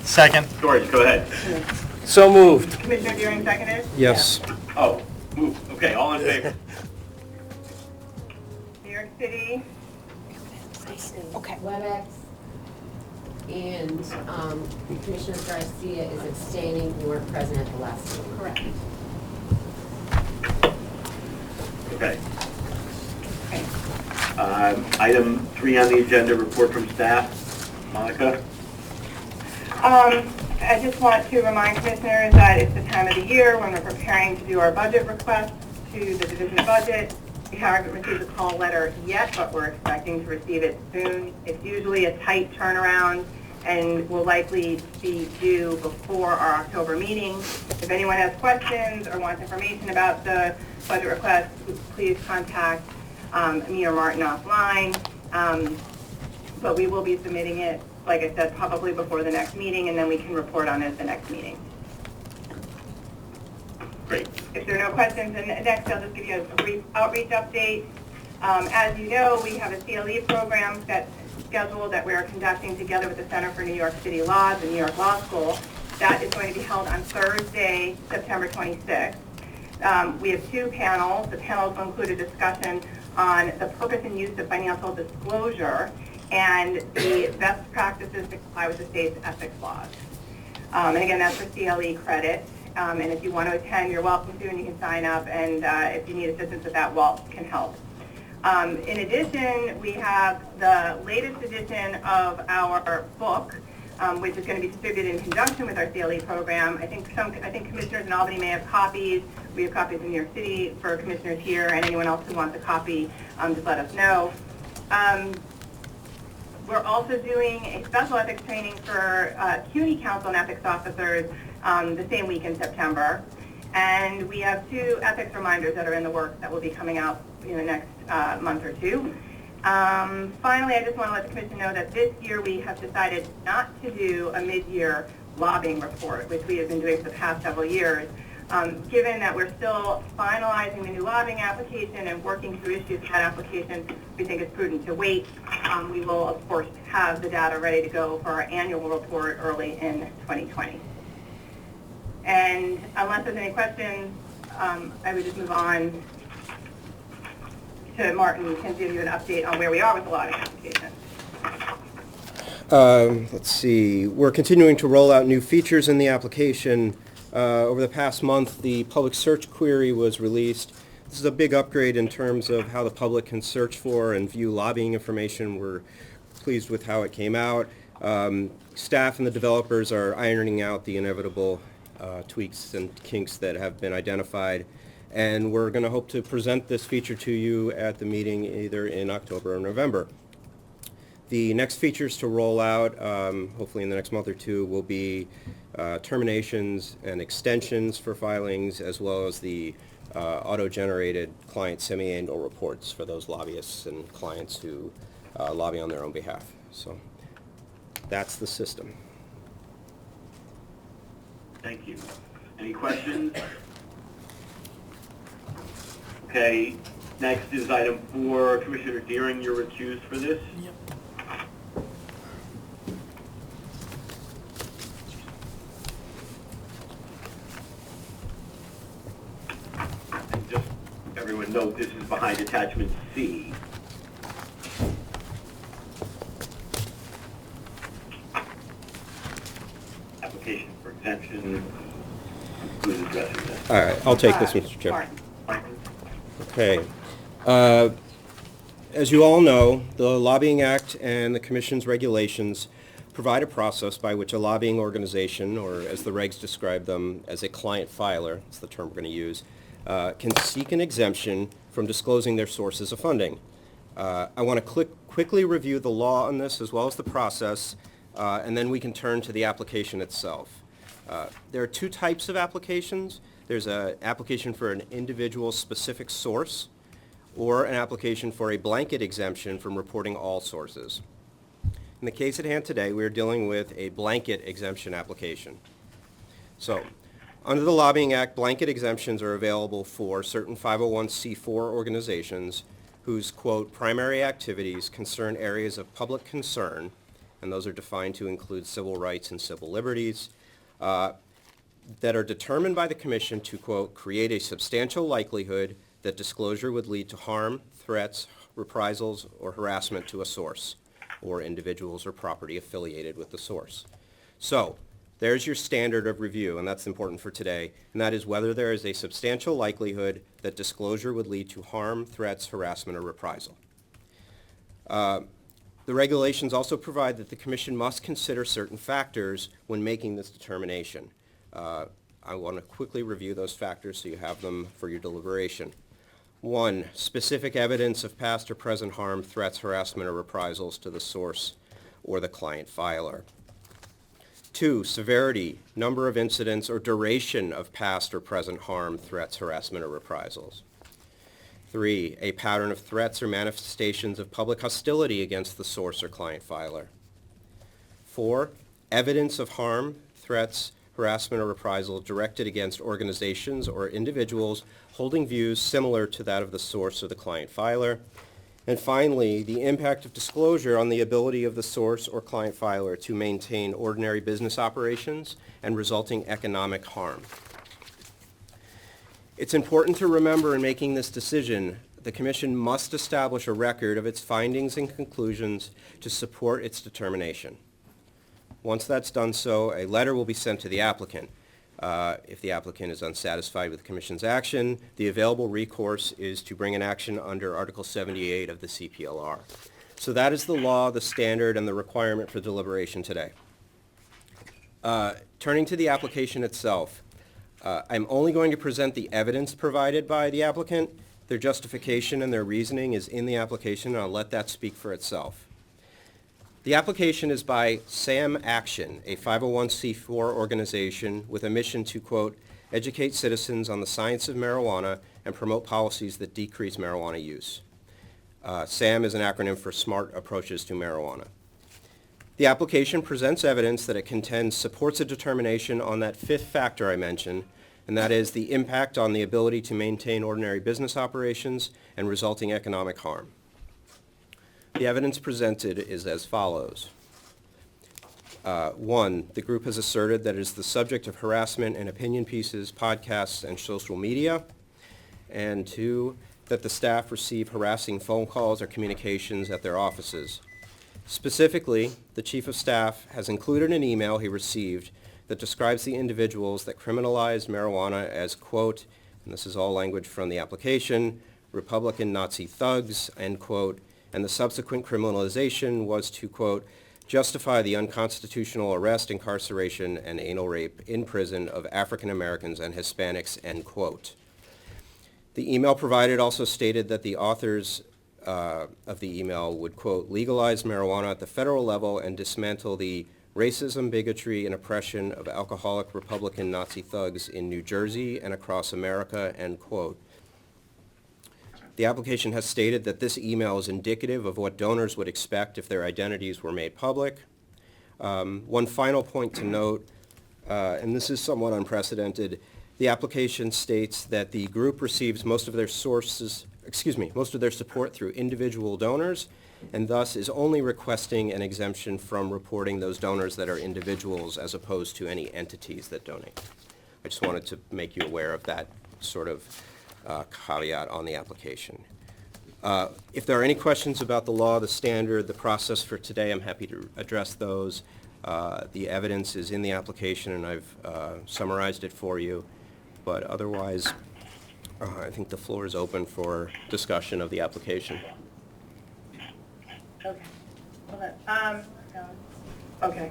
Second. George, go ahead. So moved. Commissioner Deering seconded? Yes. Oh, move. Okay, all in favor? New York City, Okay. WebEx, and Commissioner Garcia is abstaining. You weren't present at the last meeting. Correct. Okay. okay. Item 3 on the agenda, report from staff. Monica? I just want to remind commissioners that it's the time of the year when we're preparing to do our budget request to the Division of Budget. We haven't received a call letter yet, but we're expecting to receive it soon. It's usually a tight turnaround and will likely be due before our October meeting. If anyone has questions or wants information about the budget request, please contact me or Martin offline. But we will be submitting it, like I said, probably before the next meeting, and then we can report on it at the next meeting. Great. If there are no questions, then next I'll just give you a brief outreach update. As you know, we have a CLE program that's scheduled that we're conducting together with the Center for New York City Law, the New York Law School. That is going to be held on Thursday, September 26th. We have 2 panels. The panels will include a discussion on the purpose and use of financial disclosure and the best practices to comply with the state's ethics laws. And again, that's for CLE credit. And if you want to attend, you're welcome to, and you can sign up. And if you need assistance with that, Walt can help. In addition, we have the latest edition of our book, which is going to be distributed in conjunction with our CLE program. I think commissioners in Albany may have copies. We have copies in New York City for commissioners here, and anyone else who wants a copy, just let us know. We're also doing a special ethics training for CUNY counsel and ethics officers the same week in September. And we have 2 ethics reminders that are in the works that will be coming out in the next month or 2. Finally, I just want to let the Commission know that this year we have decided not to do a mid-year lobbying report, which we have been doing for the past several years. Given that we're still finalizing the new lobbying application and working through issues with that application, we think it's prudent to wait. We will, of course, have the data ready to go for our annual report early in 2020. And unless there's any questions, I would just move on to Martin, who can give you an update on where we are with the lobbying application. Let's see. We're continuing to roll out new features in the application. Over the past month, the public search query was released. This is a big upgrade in terms of how the public can search for and view lobbying information. We're pleased with how it came out. Staff and the developers are ironing out the inevitable tweaks and kinks that have been identified. And we're going to hope to present this feature to you at the meeting either in October or November. The next features to roll out, hopefully in the next month or 2, will be terminations and extensions for filings, as well as the auto-generated client semi-annual reports for those lobbyists and clients who lobby on their own behalf. So that's the system. Thank you. Any questions? Okay, next is item 4. Commissioner Deering, you're recused for this? Yep. And just everyone note, this is behind attachment C. Application for exemption. Who's addressing this? All right, I'll take this, Mr. Chair. Martin. Martin? Okay. As you all know, the Lobbying Act and the Commission's regulations provide a process by which a lobbying organization, or as the regs describe them, as a client filer, that's the term we're going to use, can seek an exemption from disclosing their sources of funding. I want to quickly review the law on this as well as the process, and then we can turn to the application itself. There are 2 types of applications. There's an application for an individual specific source, or an application for a blanket exemption from reporting all sources. In the case at hand today, we're dealing with a blanket exemption application. So, under the Lobbying Act, blanket exemptions are available for certain 501c4 organizations whose, quote, primary activities concern areas of public concern and those are defined to include civil rights and civil liberties, that are determined by the Commission to, quote, create a substantial likelihood that disclosure would lead to harm, threats, reprisals, or harassment to a source, or individuals or property affiliated with the source. So, there's your standard of review, and that's important for today, and that is whether there is a substantial likelihood that disclosure would lead to harm, threats, harassment, or reprisal. The regulations also provide that the Commission must consider certain factors when making this determination. I want to quickly review those factors so you have them for your deliberation. 1, specific evidence of past or present harm, threats, harassment, or reprisals to the source or the client filer. 2, severity, number of incidents or duration of past or present harm, threats, harassment, or reprisals. 3, a pattern of threats or manifestations of public hostility against the source or client filer. 4, evidence of harm, threats, harassment, or reprisal directed against organizations or individuals holding views similar to that of the source or the client filer. And finally, the impact of disclosure on the ability of the source or client filer to maintain ordinary business operations and resulting economic harm. It's important to remember in making this decision, the Commission must establish a record of its findings and conclusions to support its determination. Once that's done so, a letter will be sent to the applicant. If the applicant is unsatisfied with the Commission's action, the available recourse is to bring an action under Article 78 of the CPLR. So that is the law, the standard, and the requirement for deliberation today. Turning to the application itself, I'm only going to present the evidence provided by the applicant. Their justification and their reasoning is in the application, and I'll let that speak for itself. The application is by SAM Action, a 501c4 organization with a mission to, quote, educate citizens on the science of marijuana and promote policies that decrease marijuana use. SAM is an acronym for Smart Approaches to Marijuana. The application presents evidence that it contends supports a determination on that fifth factor I mentioned, and that is the impact on the ability to maintain ordinary business operations and resulting economic harm. The evidence presented is as follows. 1, the group has asserted that it is the subject of harassment in opinion pieces, podcasts, and social media. And 2, that the staff receive harassing phone calls or communications at their offices. Specifically, the Chief of Staff has included an email he received that describes the individuals that criminalized marijuana as, quote, and this is all language from the application, Republican Nazi thugs, end quote, and the subsequent criminalization was to, quote, justify the unconstitutional arrest, incarceration, and anal rape in prison of African Americans and Hispanics, end quote. The email provided also stated that the authors of the email would, quote, legalize marijuana at the federal level and dismantle the racism, bigotry, and oppression of alcoholic Republican Nazi thugs in New Jersey and across America, end quote. The application has stated that this email is indicative of what donors would expect if their identities were made public. One final point to note, and this is somewhat unprecedented, the application states that the group receives most of their support through individual donors, and thus is only requesting an exemption from reporting those donors that are individuals as opposed to any entities that donate. I just wanted to make you aware of that sort of caveat on the application. If there are any questions about the law, the standard, the process for today, I'm happy to address those. The evidence is in the application, and I've summarized it for you. But otherwise, I think the floor is open for discussion of the application. Okay. Hold on. Okay.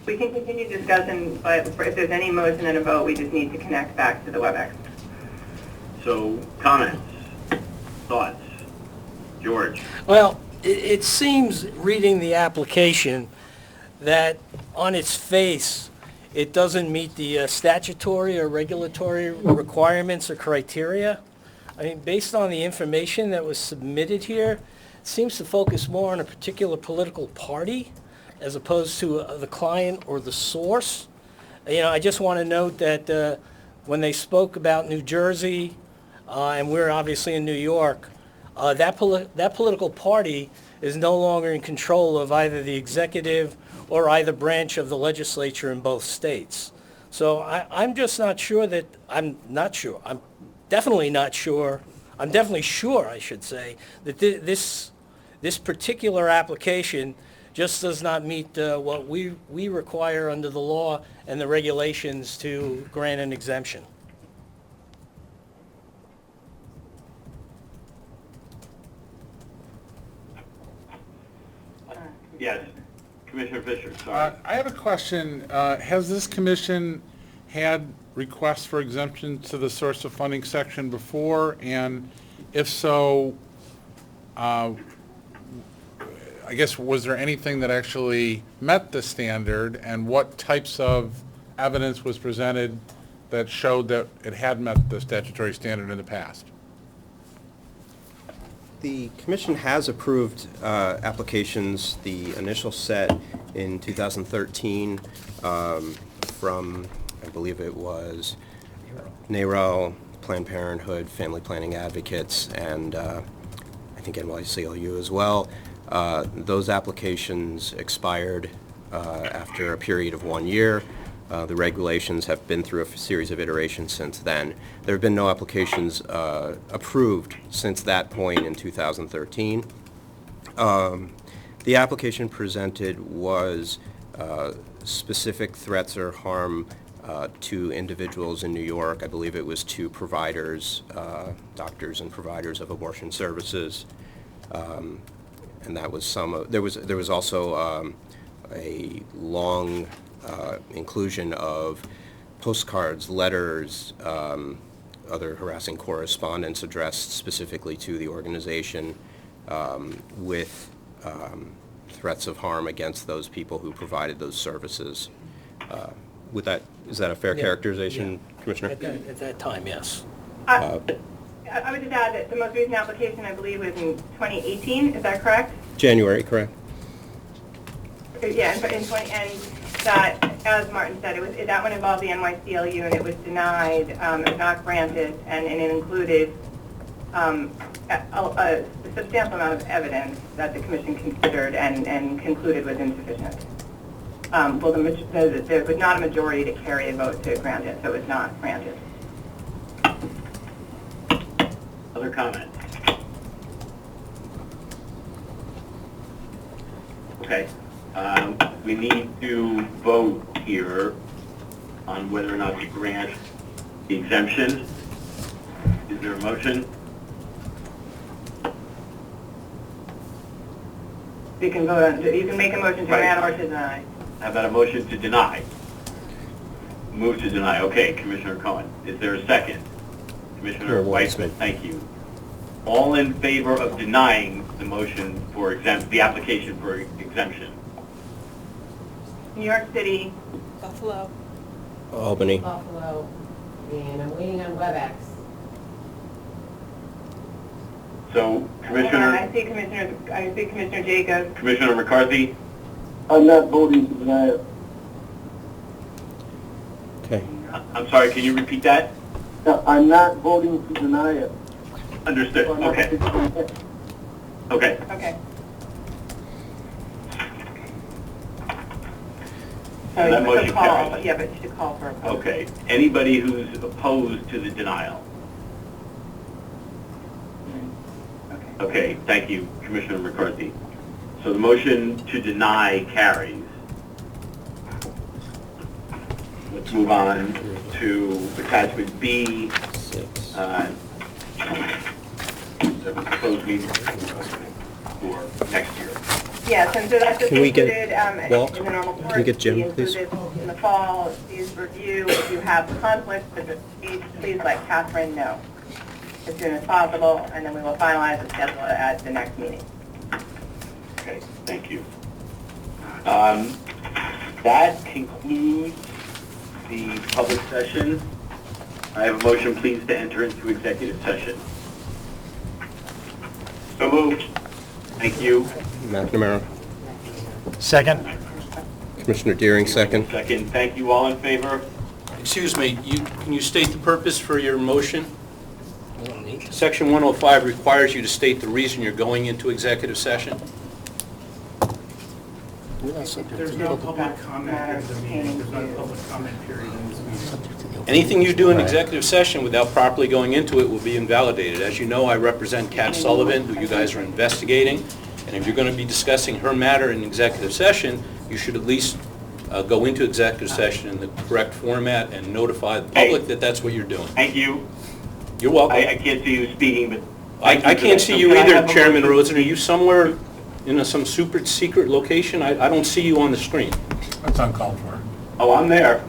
We can continue discussing, but if there's any motion and a vote, we just need to connect back to the WebEx. So, comments, thoughts? George? Well, it seems, reading the application, that on its face, it doesn't meet the statutory or regulatory requirements or criteria. I mean, based on the information that was submitted here, it seems to focus more on a particular political party as opposed to the client or the source. You know, I just want to note that when they spoke about New Jersey, and we're obviously in New York, that political party is no longer in control of either the executive or either branch of the legislature in both states. So I'm just not sure that, I'm definitely not sure, I'm definitely sure, I should say, that this particular application just does not meet what we require under the law and the regulations to grant an exemption. Yes, Commissioner Fisher, sorry. I have a question. Has this commission had requests for exemption to the source of funding section before? And if so, I guess, was there anything that actually met the standard? And what types of evidence was presented that showed that it had met the statutory standard in the past? The commission has approved applications, the initial set in 2013 from, I believe it was NARAL, Planned Parenthood, Family Planning Advocates, and I think NYCLU as well. Those applications expired after a period of 1 year. The regulations have been through a series of iterations since then. There have been no applications approved since that point in 2013. The application presented was specific threats or harm to individuals in New York. I believe it was to providers, doctors and providers of abortion services. And that was there was also a long inclusion of postcards, letters, other harassing correspondence addressed specifically to the organization with threats of harm against those people who provided those services. Is that a fair characterization, Yeah. Commissioner? At that time, yes. I would just add that the most recent application, I believe, was in 2018, is that correct? January, correct. Yeah, in 20, and that, as Martin said, that one involved the NYCLU, and it was denied, it was not granted, and it included a substantial amount of evidence that the commission considered and concluded was insufficient. Well, there was not a majority to carry a vote to grant it, so it was not granted. Other comments? Okay. We need to vote here on whether or not to grant the exemption. Is there a motion? You can vote on, you can make a motion to Right. grant or to deny. How about a motion to deny? Move to deny. Okay, Commissioner Cohen. Is there a second? Commissioner Weissman, thank you. All in favor of denying the motion for the application for exemption? New York City, Buffalo. Albany. Buffalo, and I'm waiting on WebEx. So, hold on, Commissioner, I see Commissioner Jacobs. Commissioner McCarthy? I'm not voting to deny it. Okay. I'm sorry, can you repeat that? No, I'm not voting to deny it. Understood. I'm not Okay. voting it. Okay. Okay. So that motion carries. Yeah, but you should call for a vote. Okay. Anybody who's opposed to the denial? Okay. Okay, thank you, Commissioner McCarthy. So the motion to deny carries. Let's move on to attachment B, Six. the proposed meeting for next year. Yes, and so that's just Can we get included Walt? in the normal course. Can we get Jim, We please? included in the fall, please review. If you have conflicts, please let Catherine know as soon as possible, and then we will finalize the schedule at the next meeting. Okay, thank you. That concludes the public session. I have a motion, please, to enter into executive session. So moved. Thank you. McNamara. Second. Commissioner Deering, second. Second. Thank you. All in favor? Excuse me, can you state the purpose for your motion? We don't need to. Section 105 requires you to state the reason you're going into executive session. There's no public comment in the meeting, there's not a public comment period in this meeting. Anything you do in executive session without properly going into it will be invalidated. As you know, I represent Kat Sullivan, who you guys are investigating, and if you're going to be discussing her matter in executive session, you should at least go into executive session in the correct format and notify the public that that's what you're doing. Thank you. You're welcome. I can't see you speaking, but... I can't see you either, Chairman Rosen. Are you somewhere in some super secret location? I don't see you on the screen. That's uncalled for. Oh, I'm there.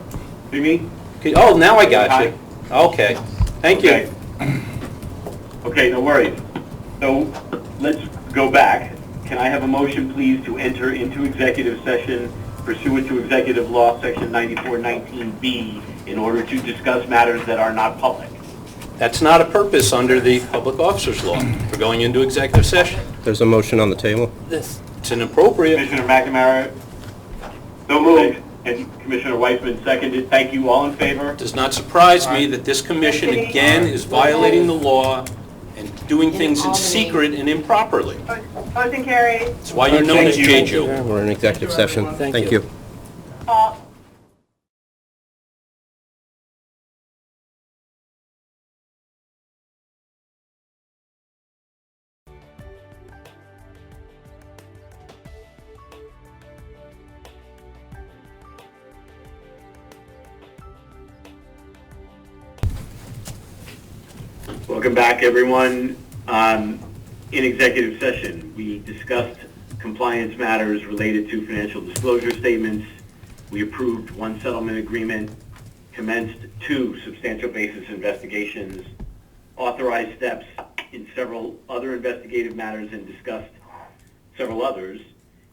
See me? Okay. Oh, now I got you. Okay. Thank you. Okay. Okay, no worries. So let's go back. Can I have a motion, please, to enter into executive session pursuant to Executive Law, Section 9419B, in order to discuss matters that are not public? That's not a purpose under the Public Officers Law for going into executive session. There's a motion on the table. This, It's inappropriate. Commissioner McNamara? So moved. And Commissioner Weissman seconded. Thank you. All in favor? It does not surprise me that this commission again is violating the law and doing things in secret and improperly. Motion carries. That's why you're known as JJO. We're in executive session. Thank Thank you. you. Welcome back, everyone. In executive session, we discussed compliance matters related to financial disclosure statements. We approved one settlement agreement, commenced two substantial basis investigations, authorized steps in several other investigative matters, and discussed several others.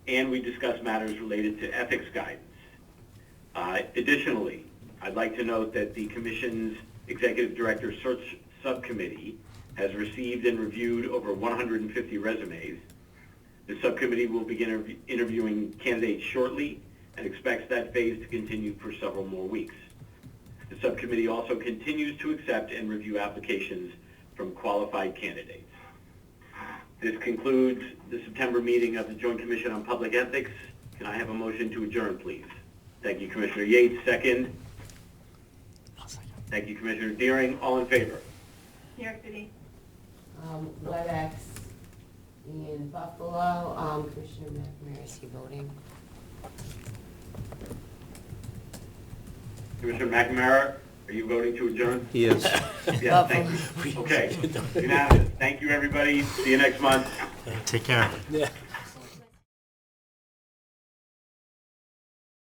And we discussed matters related to ethics guidance. Additionally, I'd like to note that the Commission's Executive Director Search Subcommittee has received and reviewed over 150 resumes. The subcommittee will begin interviewing candidates shortly and expects that phase to continue for several more weeks. The subcommittee also continues to accept and review applications from qualified candidates. This concludes the September meeting of the Joint Commission on Public Ethics. Can I have a motion to adjourn, please? Thank you, Commissioner Yates. Second. Thank you, Commissioner Deering. All in favor? New York City. WebEx in Buffalo, Commissioner McNamara, is he voting? Commissioner McNamara, are you voting to adjourn? He is. Yes, thank you. Okay, unanimous. Thank you, everybody. See you next month. Take care. yeah.